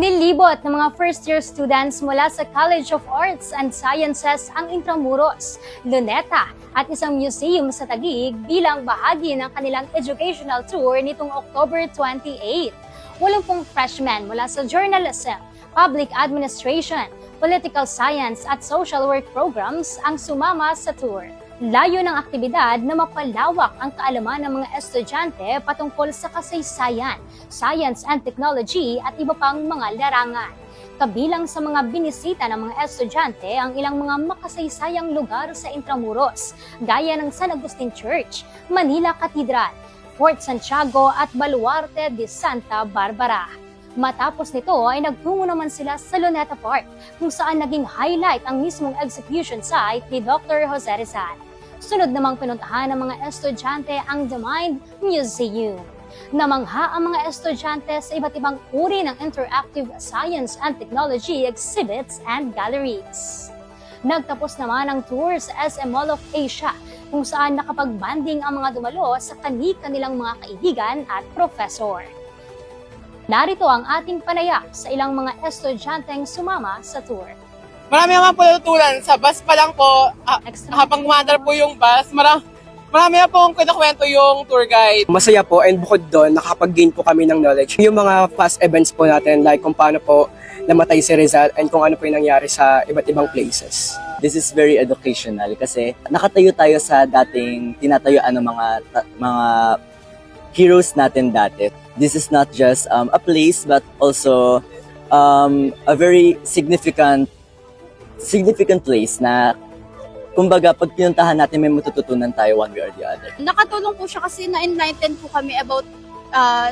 Nilibot ng mga first-year students mula sa College of Arts and Sciences ang Intramuros, Luneta at isang museum sa Taguig bilang bahagi ng kanilang educational tour nitong October 28. 80 freshmen mula sa journalism, public administration, political science at social work programs ang sumama sa tour. Layo ng aktibidad na mapalawak ang kaalaman ng mga estudyante patungkol sa kasaysayan, science and technology at iba pang mga larangan. Kabilang sa mga binisita ng mga estudyante ang ilang mga makasaysayang lugar sa Intramuros, gaya ng San Agustin Church, Manila Cathedral, Fort Santiago at Baluarte de Santa Barbara. Matapos nito ay nagtungo naman sila sa Luneta Park, kung saan naging highlight ang mismong execution site ni Dr. Jose Rizal. Sunod namang pinuntahan ng mga estudyante ang The Mind Museum. Namangha ang mga estudyante sa iba't ibang uri ng interactive science and technology exhibits and galleries. Nagtapos naman ang tour sa SM Mall of Asia, kung saan nakapag-banding ang mga dumalo sa kani-kanilang mga kaibigan at professor. Narito ang ating panayam sa ilang mga estudyanteng sumama sa tour. Marami naman po natutunan. Sa bus pa lang po, habang gumadar po yung bus, marami na pong kwento yung tour guide. Masaya po, and bukod doon, nakapag-gain po kami ng knowledge. Yung mga past events po natin, like kung paano po namatay si Rizal and kung ano po yung nangyari sa iba't ibang places. This is very educational kasi nakatayo tayo sa dating tinatayuan ng mga heroes natin dati. This is not just a place but also a very significant place na kumbaga pag pinuntahan natin may matututunan tayo one way or the other. Nakatulong po siya kasi na-enlighten po kami about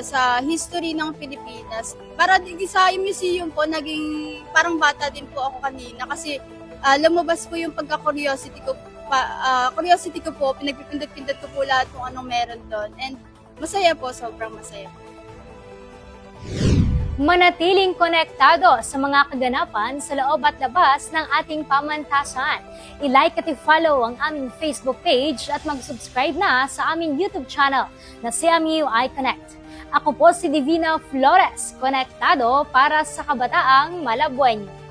sa history ng Pilipinas. Para sa museum po, naging parang bata din po ako kanina kasi lumabas po yung pagka-curiosity ko. Curiosity ko po, pinagpipindot-pindot ko po lahat kung anong meron doon. And masaya po, sobrang masaya. Manatiling konektado sa mga kaganapan sa loob at labas ng ating pamantasan. I-like at i-follow ang aming Facebook page at mag-subscribe na sa aming YouTube channel na CMU iConnect. Ako po si Divina Flores, konektado para sa kabataang Malabueño.